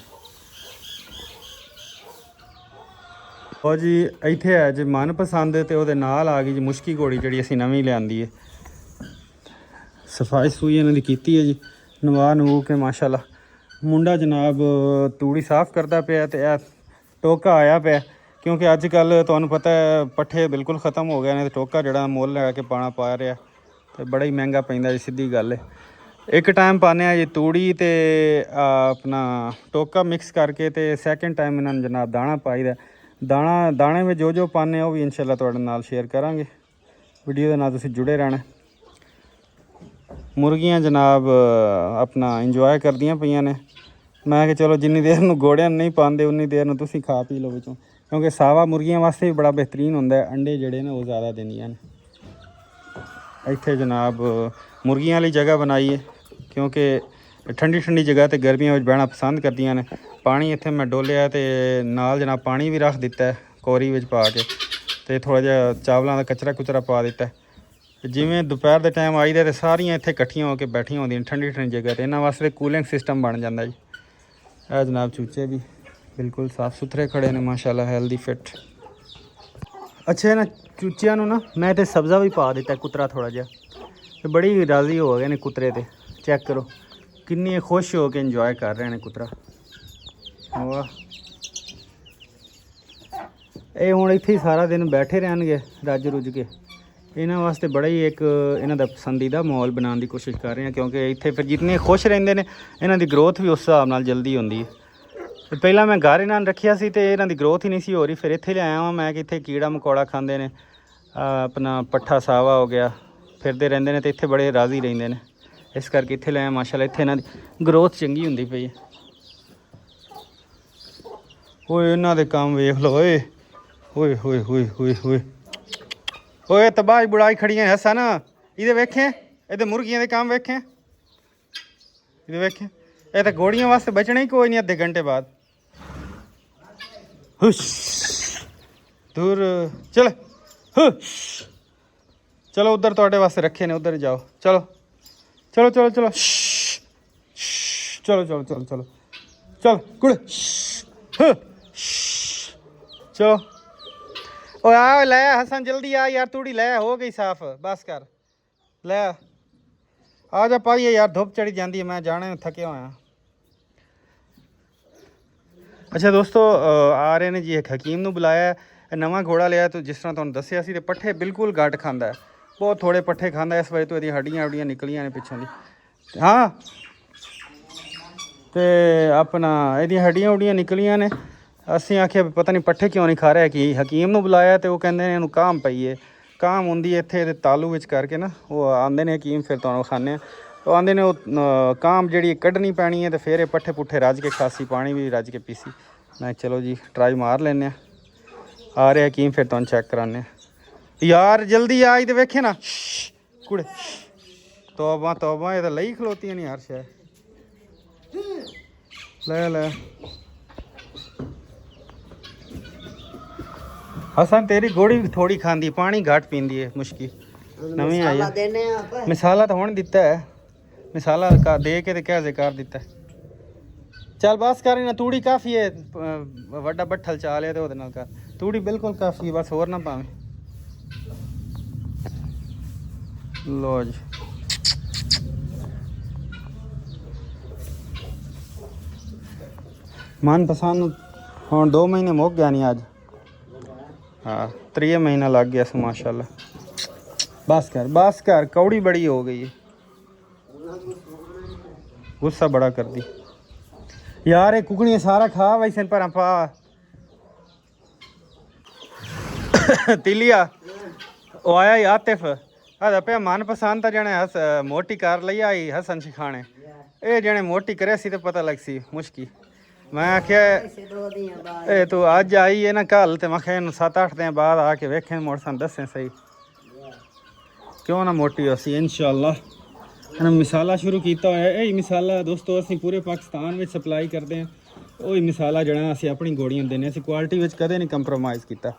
ਉਹ ਜੀ ਇੱਥੇ ਹੈ ਜੀ ਮਨਪਸੰਦ ਤੇ ਉਹਦੇ ਨਾਲ ਆ ਗਈ ਜੀ ਮੁਸ਼ਕੀ ਘੋੜੀ ਜਿਹੜੀ ਅਸੀਂ ਨਵੀਂ ਲਿਆਂਦੀ ਹੈ। ਸਫਾਈ ਸੂਈ ਇਹਨਾਂ ਦੀ ਕੀਤੀ ਹੈ ਜੀ, ਨਵਾ ਨਵੂ ਕੇ ਮਾਸ਼ਾਅੱਲਾ। ਮੁੰਡਾ ਜਨਾਬ ਤੂੜੀ ਸਾਫ਼ ਕਰਦਾ ਪਿਆ ਤੇ ਇਹ ਟੋਕਾ ਆਇਆ ਪਿਆ, ਕਿਉਂਕਿ ਅੱਜ ਕੱਲ੍ਹ ਤੁਹਾਨੂੰ ਪਤਾ ਹੈ ਪੱਠੇ ਬਿਲਕੁਲ ਖ਼ਤਮ ਹੋ ਗਏ ਨੇ ਤੇ ਟੋਕਾ ਜਿਹੜਾ ਮੁੱਲ ਲੈ ਕੇ ਪਾਣਾ ਪਾ ਰਿਹਾ ਤੇ ਬੜਾ ਹੀ ਮਹਿੰਗਾ ਪੈਂਦਾ ਜੀ, ਸਿੱਧੀ ਗੱਲ ਹੈ। ਇੱਕ ਟਾਈਮ ਪਾਉਂਦੇ ਹਾਂ ਜੀ ਤੂੜੀ ਤੇ ਆਪਣਾ ਟੋਕਾ ਮਿਕਸ ਕਰਕੇ, ਤੇ ਸੈਕਿੰਡ ਟਾਈਮ ਇਹਨਾਂ ਨੂੰ ਜਨਾਬ ਦਾਣਾ ਪਾਈਦਾ। ਦਾਣੇ ਵਿੱਚ ਜੋ ਪਾਉਂਦੇ ਉਹ ਵੀ ਇਨਸ਼ਾਅੱਲਾ ਤੁਹਾਡੇ ਨਾਲ ਸ਼ੇਅਰ ਕਰਾਂਗੇ। ਵੀਡੀਓ ਦੇ ਨਾਲ ਤੁਸੀਂ ਜੁੜੇ ਰਹਿਣਾ। ਮੁਰਗੀਆਂ ਜਨਾਬ ਆਪਣਾ ਇੰਜੋਏ ਕਰਦੀਆਂ ਪਈਆਂ ਨੇ। ਮੈਂ ਕਿ ਚਲੋ ਜਿੰਨੀ ਦੇਰ ਨੂੰ ਘੋੜਿਆਂ ਨੂੰ ਨਹੀਂ ਪਾਉਂਦੇ ਉਨੀ ਦੇਰ ਨੂੰ ਤੁਸੀਂ ਖਾ ਪੀ ਲਓ ਵਿੱਚੋਂ, ਕਿਉਂਕਿ ਸਾਵਾ ਮੁਰਗੀਆਂ ਵਾਸਤੇ ਵੀ ਬੜਾ ਬਿਹਤਰੀਨ ਹੁੰਦਾ ਹੈ। ਅੰਡੇ ਜਿਹੜੇ ਨੇ ਉਹ ਜ਼ਿਆਦਾ ਦਿੰਦੀਆਂ ਨੇ। ਇੱਥੇ ਜਨਾਬ ਮੁਰਗੀਆਂ ਵਾਲੀ ਜਗ੍ਹਾ ਬਣਾਈ ਹੈ, ਕਿਉਂਕਿ ਠੰਡੀ ਜਗ੍ਹਾ ਤੇ ਗਰਮੀਆਂ ਵਿੱਚ ਬਹਿਣਾ ਪਸੰਦ ਕਰਦੀਆਂ ਨੇ। ਪਾਣੀ ਇੱਥੇ ਮੈਂ ਡੋਲਿਆ ਤੇ ਨਾਲ ਜਨਾਬ ਪਾਣੀ ਵੀ ਰੱਖ ਦਿੱਤਾ ਕੋਰੀ ਵਿੱਚ ਪਾ ਕੇ, ਤੇ ਥੋੜ੍ਹਾ ਜਿਹਾ ਚਾਵਲਾਂ ਦਾ ਕਚਰਾ ਕੁਚਰਾ ਪਾ ਦਿੱਤਾ। ਜਿਵੇਂ ਦੁਪਹਿਰ ਦੇ ਟਾਈਮ ਆਈਦਾ ਤੇ ਸਾਰੀਆਂ ਇੱਥੇ ਇਕੱਠੀਆਂ ਹੋ ਕੇ ਬੈਠੀਆਂ ਹੁੰਦੀਆਂ ਠੰਡੀ ਜਗ੍ਹਾ ਤੇ। ਇਹਨਾਂ ਵਾਸਤੇ ਕੂਲਿੰਗ ਸਿਸਟਮ ਬਣ ਜਾਂਦਾ ਜੀ। ਇਹ ਜਨਾਬ ਚੂਚੇ ਵੀ ਬਿਲਕੁਲ ਸਾਫ਼ ਸੁਥਰੇ ਖੜੇ ਨੇ ਮਾਸ਼ਾਅੱਲਾ, ਹੈਲਦੀ ਫਿੱਟ। ਅੱਛਾ ਇਹਨਾਂ ਚੂਚਿਆਂ ਨੂੰ ਨਾ ਮੈਂ ਤੇ ਸਬਜ਼ਾ ਵੀ ਪਾ ਦਿੱਤਾ, ਕੁਤਰਾ ਥੋੜ੍ਹਾ ਜਿਹਾ, ਤੇ ਬੜੀ ਰਾਜ਼ੀ ਹੋ ਗਏ ਨੇ ਕੁਤਰੇ ਤੇ। ਚੈੱਕ ਕਰੋ ਕਿੰਨੀ ਖੁਸ਼ ਹੋ ਕੇ ਇੰਜੋਏ ਕਰ ਰਹੇ ਨੇ ਕੁਤਰਾ। ਵਾਹ, ਇਹ ਹੁਣ ਇੱਥੇ ਹੀ ਸਾਰਾ ਦਿਨ ਬੈਠੇ ਰਹਿਣਗੇ ਰੱਜ ਰੁੱਝ ਕੇ। ਇਹਨਾਂ ਵਾਸਤੇ ਬੜਾ ਹੀ ਇੱਕ ਇਹਨਾਂ ਦਾ ਪਸੰਦੀਦਾ ਮਾਹੌਲ ਬਣਾਉਣ ਦੀ ਕੋਸ਼ਿਸ਼ ਕਰ ਰਹੇ ਹਾਂ, ਕਿਉਂਕਿ ਇੱਥੇ ਫਿਰ ਜਿੰਨੇ ਖੁਸ਼ ਰਹਿੰਦੇ ਨੇ ਇਹਨਾਂ ਦੀ ਗਰੋਥ ਵੀ ਉਸ ਹਿਸਾਬ ਨਾਲ ਜਲਦੀ ਹੁੰਦੀ ਹੈ। ਤੇ ਪਹਿਲਾਂ ਮੈਂ ਘਰ ਇਹਨਾਂ ਨੂੰ ਰੱਖਿਆ ਸੀ ਤੇ ਇਹਨਾਂ ਦੀ ਗਰੋਥ ਹੀ ਨਹੀਂ ਸੀ ਹੋ ਰਹੀ। ਫਿਰ ਇੱਥੇ ਲਿਆਇਆ ਵਾਂ ਮੈਂ ਕਿ ਇੱਥੇ ਕੀੜਾ ਮਕੌੜਾ ਖਾਂਦੇ ਨੇ, ਆਪਣਾ ਪੱਠਾ ਸਾਵਾ ਹੋ ਗਿਆ, ਫਿਰਦੇ ਰਹਿੰਦੇ ਨੇ ਤੇ ਇੱਥੇ ਬੜੇ ਰਾਜ਼ੀ ਰਹਿੰਦੇ ਨੇ। ਇਸ ਕਰਕੇ ਇੱਥੇ ਲਿਆਇਆ ਮਾਸ਼ਾਅੱਲਾ, ਇੱਥੇ ਇਹਨਾਂ ਦੀ ਗਰੋਥ ਚੰਗੀ ਹੁੰਦੀ ਪਈ ਹੈ। ਓਏ ਇਹਨਾਂ ਦੇ ਕੰਮ ਵੇਖ ਲਓ ਓਏ ਹੋਏ ਹੋਏ ਹੋਏ ਹੋਏ ਹੋਏ ਓਏ, ਤਬਾਹੀ ਬੁੜਾਈ ਖੜੀਆਂ ਹਸਨ। ਇਹਦੇ ਵੇਖੇ, ਇਹਦੇ ਮੁਰਗੀਆਂ ਦੇ ਕੰਮ ਵੇਖੇ, ਇਹਦੇ ਵੇਖੇ। ਇਹ ਤਾਂ ਘੋੜੀਆਂ ਵਾਸਤੇ ਬਚਣਾ ਹੀ ਕੋਈ ਨਹੀਂ ਅੱਧੇ ਘੰਟੇ ਬਾਅਦ। ਹੁਸ਼ ਦੂਰ ਚਲ, ਚਲੋ ਉਧਰ ਤੁਹਾਡੇ ਵਾਸਤੇ ਰੱਖੇ ਨੇ, ਉਧਰ ਜਾਓ। ਚਲੋ ਚਲੋ ਚਲੋ ਚਲੋ ਚਲੋ ਚਲੋ ਚਲੋ ਚਲੋ ਚਲ ਕੁੜੇ ਚਲੋ। ਓਏ ਆ ਲੈ ਹਸਨ ਜਲਦੀ ਆ ਯਾਰ, ਤੂੜੀ ਲੈ, ਹੋ ਗਈ ਸਾਫ਼, ਬਸ ਕਰ ਲੈ ਆ ਜਾ ਪਾਈਏ ਯਾਰ, ਧੁੱਪ ਚੜੀ ਜਾਂਦੀ ਹੈ, ਮੈਂ ਜਾਣਾ ਥੱਕਿਆ ਹੋਇਆ। ਅੱਛਾ ਦੋਸਤੋ ਆ ਰਹੇ ਨੇ ਜੀ, ਇੱਕ ਹਕੀਮ ਨੂੰ ਬੁਲਾਇਆ, ਨਵਾਂ ਘੋੜਾ ਲਿਆ। ਤੋ ਜਿਸ ਤਰ੍ਹਾਂ ਤੁਹਾਨੂੰ ਦੱਸਿਆ ਸੀ ਤੇ ਪੱਠੇ ਬਿਲਕੁਲ ਘੱਟ ਖਾਂਦਾ ਹੈ, ਬਹੁਤ ਥੋੜੇ ਪੱਠੇ ਖਾਂਦਾ। ਇਸ ਵਜ੍ਹਾ ਤੋਂ ਇਹਦੀਆਂ ਹੱਡੀਆਂ ਨਿਕਲੀਆਂ ਨੇ ਪਿੱਛੋਂ ਦੀ। ਹਾਂ ਤੇ ਆਪਣਾ ਇਹਦੀਆਂ ਹੱਡੀਆਂ ਨਿਕਲੀਆਂ ਨੇ। ਅਸੀਂ ਆਖਿਆ ਪਤਾ ਨਹੀਂ ਪੱਠੇ ਕਿਉਂ ਨਹੀਂ ਖਾ ਰਿਹਾ, ਕਿ ਹਕੀਮ ਨੂੰ ਬੁਲਾਇਆ ਤੇ ਉਹ ਕਹਿੰਦੇ ਨੇ ਇਹਨੂੰ ਕਾਮ ਪਈ ਹੈ। ਕਾਮ ਹੁੰਦੀ ਹੈ ਇੱਥੇ ਇਹਦੇ ਤਾਲੂ ਵਿੱਚ ਕਰਕੇ ਨਾ, ਉਹ ਆਉਂਦੇ ਨੇ ਹਕੀਮ, ਫਿਰ ਤੁਹਾਨੂੰ ਖਾਂਦੇ ਹਾਂ। ਉਹ ਆਉਂਦੇ ਨੇ ਉਹ ਕਾਮ ਜਿਹੜੀ ਕੱਢਣੀ ਪੈਣੀ ਹੈ ਤੇ ਫਿਰ ਇਹ ਪੱਠੇ ਪੁੱਠੇ ਰੱਜ ਕੇ ਖਾਸੀ, ਪਾਣੀ ਵੀ ਰੱਜ ਕੇ ਪੀਸੀ। ਮੈਂ ਚਲੋ ਜੀ ਟਰਾਈ ਮਾਰ ਲੈਂਦੇ ਹਾਂ। ਆ ਰਿਹਾ ਹਕੀਮ, ਫਿਰ ਤੁਹਾਨੂੰ ਚੈੱਕ ਕਰਾਉਂਦੇ ਹਾਂ। ਯਾਰ ਜਲਦੀ ਆ, ਇਹ ਤੇ ਵੇਖੇ ਨਾ ਕੁੜੇ। ਤੋਬਾ ਤੋਬਾ, ਇਹ ਤਾਂ ਲਈ ਖਲੋਤੀਆਂ ਨਹੀਂ ਯਾਰ ਸ਼ਾਇਦ। ਲੈ ਲੈ ਹਸਨ, ਤੇਰੀ ਘੋੜੀ ਵੀ ਥੋੜੀ ਖਾਂਦੀ, ਪਾਣੀ ਘੱਟ ਪੀਂਦੀ ਹੈ, ਮੁਸ਼ਕਿਲ ਨਵੀਂ ਆਈ ਹੈ। ਮਸਾਲਾ ਤਾਂ ਹੁਣ ਦਿੱਤਾ ਹੈ, ਮਸਾਲਾ ਦੇ ਕੇ ਤੇ ਕਹਿ ਕਰ ਦਿੱਤਾ। ਚੱਲ ਬਸ ਕਰ, ਨਾ ਤੂੜੀ ਕਾਫੀ ਹੈ, ਵੱਡਾ ਬੱਠਲ ਚਾ ਲਿਆ ਤੇ ਉਹਦੇ ਨਾਲ ਕਰ। ਤੂੜੀ ਬਿਲਕੁਲ ਕਾਫੀ ਹੈ, ਬਸ ਹੋਰ ਨਾ ਪਾਵੇਂ। ਲੋ ਜੀ ਮਨਪਸੰਦ ਨੂੰ ਹੁਣ 2 ਮਹੀਨੇ ਮੁੱਕ ਗਿਆ ਨਹੀਂ ਅੱਜ। ਹਾਂ 3 ਮਹੀਨਾ ਲੱਗ ਗਿਆ ਸੀ ਮਾਸ਼ਾਅੱਲਾ। बस कर कौड़ी बड़ी हो गई है, गुस्सा बड़ा कर दी यार। ये कुकड़ी सारा खा वैसे पर पा तिलिया ओ आया ही आतिफ आ पे मनपसंद था जने हस मोटी कर लई आई हसन सिखाने ए जने मोटी करे सी तो पता लग सी मुश्किल। मैं आख्या ए तू अज आई है ना कल तो मैं आख्या 7-8 दिन बाद आके वेखें मोड़ दसें सही क्यों ना मोटी हो सी इंशाअल्लाह। है मिसाला शुरू किया होया। यही मिसाला दोस्तों असीं पूरे पाकिस्तान में सप्लाई करते हैं। वही मिसाला जड़ा असीं अपनी घोड़ियां देने असीं क्वालिटी में कदे नहीं कंप्रोमाइज़ किया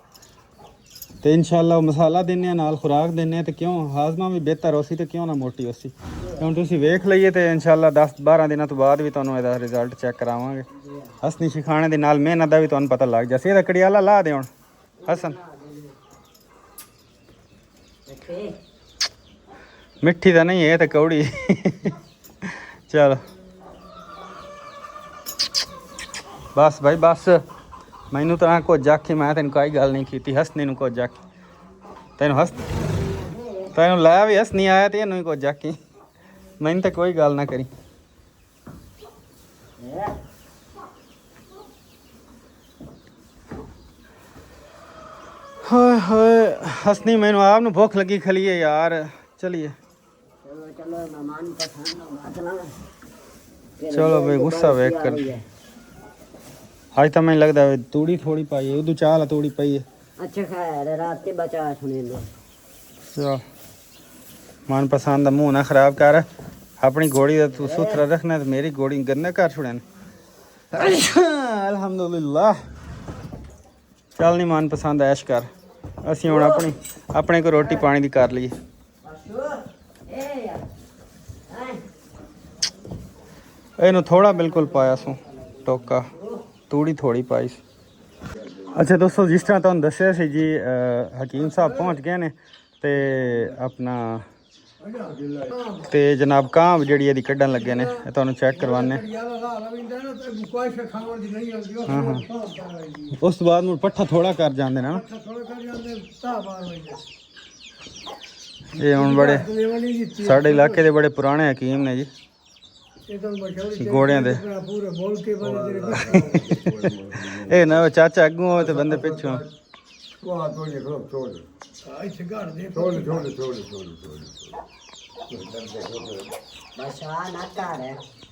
तो इंशाअल्लाह मसाला देने नाल खुराक देने तो क्यों हाजमा भी बेहतर हो सी तो क्यों ना मोटी हो सी। हुण तुसीं वेख लईए तो इंशाअल्लाह 10-12 दिनों तो बाद भी तुहानूं इहदा रिजल्ट चेक करावांगे। हसनी शिखाने दे नाल मेहनत दा भी तुहानूं पता लग जासी। इहदा कड़ियाला ला दे हुण हसन। मिठी तो नहीं है तो कौड़ी चलो बस भाई बस। मैनू तो कुछ आखी मैं तेन कोई गल नहीं की। हसनी कुछ आखी तेन लै भी हसनी आया तो इनू कुछ आखी मैनू तो कोई गल ना करी। हाय हाय हसनी मैनू आप नू भुख लगी खलीए यार। चलिए चलो भाई गुस्सा वेख कर आज तो मैं लगता है तूड़ी थोड़ी पाई है उदू चाल तूड़ी पाई है। अच्छा खैर रात के बचा सुने चल मन पसंद मुंह ना खराब कर। अपनी घोड़ी का तू सुथरा रखना तो मेरी घोड़ी गंदे कर छुड़े अल्हम्दुलिल्लाह। चल नहीं मन पसंद ऐश कर। असी हुण अपने को रोटी पानी दी कर लीए। इनू थोड़ा बिल्कुल पाया सू टोका तूड़ी थोड़ी पाई। अच्छा दोस्तों जिस तरह तुहानूं दस्सिया सी जी हकीम साहब पहुँच गए ने ते अपना ते जनाब कांब जिहड़ी इहदी कड्ढन लगे ने तुहानूं चेक करवाने। हाँ हाँ उस तो बाद मुड़ पट्ठा थोड़ा कर जाते ना। ये हुण बड़े साडे इलाके दे बड़े पुराने हकीम ने जी घोड़ियां दे। ए ना चाचा अगू हो ते बंदे पिछों।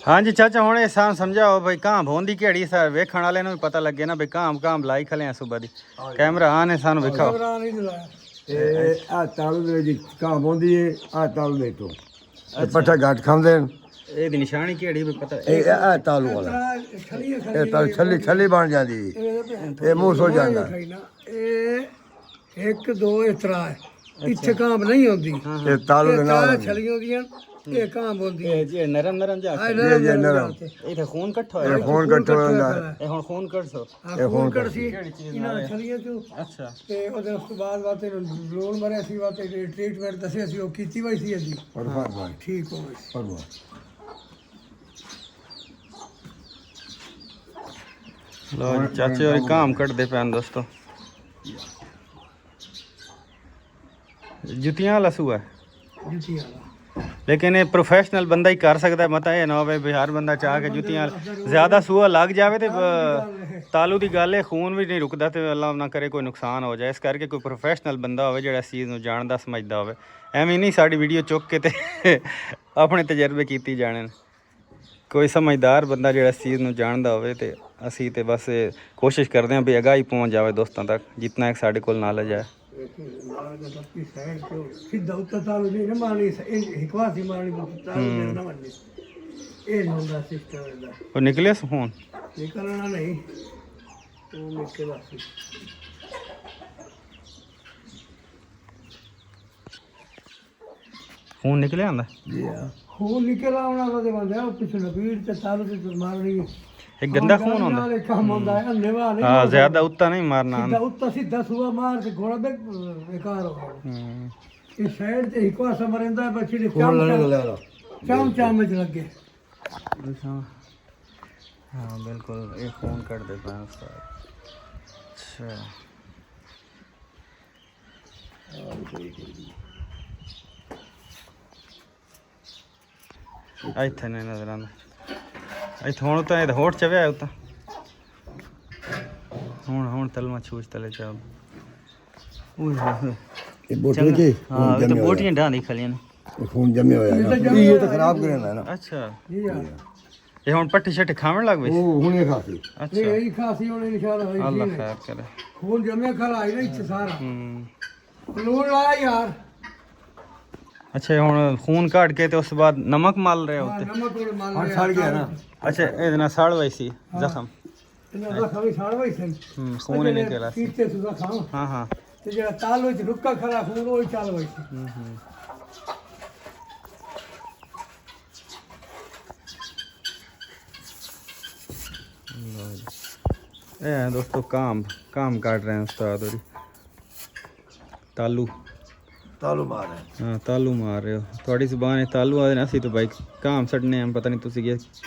हाँ जी चाचा हुण ये समझाओ भाई कांब होंदी केड़ी सर वेखण वाले नूं भी पता लगे ना भाई कांब लाई खले हैं सुबह दी। कैमरा आन है सानू विखाओ। कांब होंदी है आ तालू दे तो पट्ठा घट खांदे ਇਹਦੀ ਨਿਸ਼ਾਨੀ ਕਿਹੜੀ ਵੀ ਪਤਾ ਇਹ ਆ ਤਾਲੂ ਵਾਲਾ ਇਹ ਤਾਲੂ ਛੱਲੀ ਬਣ ਜਾਂਦੀ ਇਹ ਮੂੰਹ ਸੋ ਜਾਂਦਾ ਇਹ 1 2 ਇਸ ਤਰ੍ਹਾਂ ਹੈ ਇੱਥੇ ਕਾਂਬ ਨਹੀਂ ਹੁੰਦੀ ਇਹ ਤਾਲੂ ਦੇ ਨਾਲ ਛਲੀਆਂ ਹੁੰਦੀਆਂ ਇਹ ਕਾਂਬ ਹੁੰਦੀ ਹੈ ਜੀ ਨਰਮ ਜਾ ਇਹ ਨਰਮ ਇਹ ਖੂਨ ਇਕੱਠਾ ਹੋਇਆ ਖੂਨ ਇਕੱਠਾ ਹੁੰਦਾ ਇਹ ਹੁਣ ਖੂਨ ਕੱਢੋ ਇਹ ਖੂਨ ਕੱਢ ਸੀ ਇਹਨਾਂ ਨੇ ਛਲੀਆਂ ਚੋਂ। ਅੱਛਾ ਤੇ ਉਹਦੇ ਉਸ ਤੋਂ ਬਾਅਦ ਲੋਨ ਮਰਿਆ ਸੀ ਵਾਤੇ ਟ੍ਰੀਟਮੈਂਟ ਦੱਸਿਆ ਸੀ ਉਹ ਕੀਤੀ ਹੋਈ ਸੀ ਅਸੀਂ ਠੀਕ ਹੋ ਗਈ। लो चाचे और काम कटते पे दोस्तों जुतियां वाला सूआ है लेकिन ये प्रोफेशनल बंदा ही कर सकता है। मत ये ना हो हर बंदा चाह के जुतियां ज़्यादा सूआ लग जाए तो तालू की गल है खून भी नहीं रुकता तो अल्लाह ना करे कोई नुकसान हो जाए। इस करके कोई प्रोफेशनल बंदा हो जो इस चीज़ को जानता समझता हो एवं नहीं साड़ी वीडियो चुक के ते अपने तजर्बे किए जाने। कोई समझदार बंदा जो इस चीज़ को जानता हो तो असी तो बस कोशिश करते हैं भी अगाह ही पहुँच जाए दोस्तों तक जितना एक साढ़े को नॉलेज है। सीधा उत्तर तालू नहीं ना मारनी हिकवासी मारनी तालू ना मारनी ये होंदा सिस्टम है। वो निकले फोन निकलना नहीं वो निकला सी फोन निकले आंदा खून निकल आना तो बंदे पिछले लकीर ते तालू ते मारनी एक गंदा खून होंदा काम होंदा है अंधेवा नहीं। हाँ ज्यादा उत्ता नहीं मारना सीधा उत्ता सीधा सुआ मार के घोड़ा बेकार हो गया। इस साइड ते हिकवा सा मरंदा है बच्ची ने चाम चाम में लगे हाँ बिल्कुल, एक फ़ोन कर देता है उस्ताद। अच्छा ਇੱਥੇ ਨਹੀਂ ਨਜ਼ਰ ਆਉਂਦਾ, ਇੱਥੇ ਹੁਣ ਤਾਂ ਇਹ ਹੋਟ ਚਵਿਆ ਉਤਾ ਹੁਣ ਤਲਮਾ ਛੂਚ ਤਲੇ ਚਾ ਓਏ ਹੋਏ ਇਹ ਬੋਟੇ ਕੇ ਹਾਂ ਇਹ ਤਾਂ ਬੋਟੀਆਂ ਢਾਂਦੀ ਖਲੀਆਂ ਨੇ ਖੂਨ ਜੰਮੇ ਹੋਇਆ ਨਾ ਇਹ ਤਾਂ ਖਰਾਬ ਕਰਨਾ ਨਾ ਅੱਛਾ ਜੀ ਆ ਇਹ ਹੁਣ ਪੱਟੀ ਛੱਟੀ ਖਾਵਣ ਲੱਗ ਪਈ ਉਹ ਹੁਣੇ ਖਾਸੀ ਅੱਛਾ ਇਹ ਖਾਸੀ ਹੁਣ ਇਨਸ਼ਾਅੱਲਾ ਹੋਈ ਅੱਲਾ ਖੈਰ करे ਖੂਨ ਜਮੇ ਖਲਾਈ ਨਾ ਇੱਥੇ ਸਾਰਾ हम्म ਲੂਣ ਲਾਇਆ ਯਾਰ ਅੱਛਾ ਹੁਣ ਖੂਨ ਕੱਢ ਕੇ ਤੇ ਉਸ ਤੋਂ ਬਾਅਦ ਨਮਕ ਮਲ ਰਿਹਾ ਉੱਤੇ ਨਮਕ ਕੋਲ ਮੰਨ ਹੁਣ ਸੜ ਗਿਆ ਨਾ ਅੱਛਾ ਇਹਦੇ ਨਾਲ ਸੜ ਵਈ ਸੀ ਜ਼ਖਮ ਇਹਨਾਂ ਦਾ ਖਾਲੀ ਸਾੜਵਾ ਹੀ ਸਹੀ ਖੂਨ ਹੀ ਨਿਕਲਿਆ ਸੀ ਕੀਤੇ ਸੁਦਾ ਖਾਂ ਹਾਂ ਹਾਂ ਤੇ ਜਿਹੜਾ ਤਾਲ ਵਿੱਚ ਰੁੱਕਾ ਖੜਾ ਖੂਨ ਉਹ ਹੀ ਚੱਲ ਵਈ ये हैं दोस्तों काम काट रहे हैं उस्ताद और तालू ਤਾਲੂ ਮਾਰ ਹੈ हाँ तालू मार रहे हो थोड़ी जुबान है तालू आदे ना सी तो भाई काम छड़ने हम पता नहीं तुसी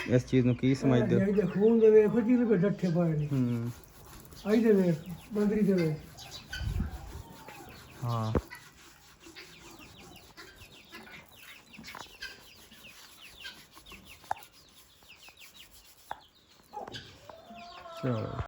इस चीज़ नु की समझदे हो ਇਹਦੇ ਖੂਨ ਦੇ ਵੇਖ ਜੀ ਵੀ ਡੱਠੇ ਪਏ ਨੇ ਆਈ ਦੇ ਵੇਖ ਬੰਦਰੀ ਦੇ ਵੇਖ हाँ चलो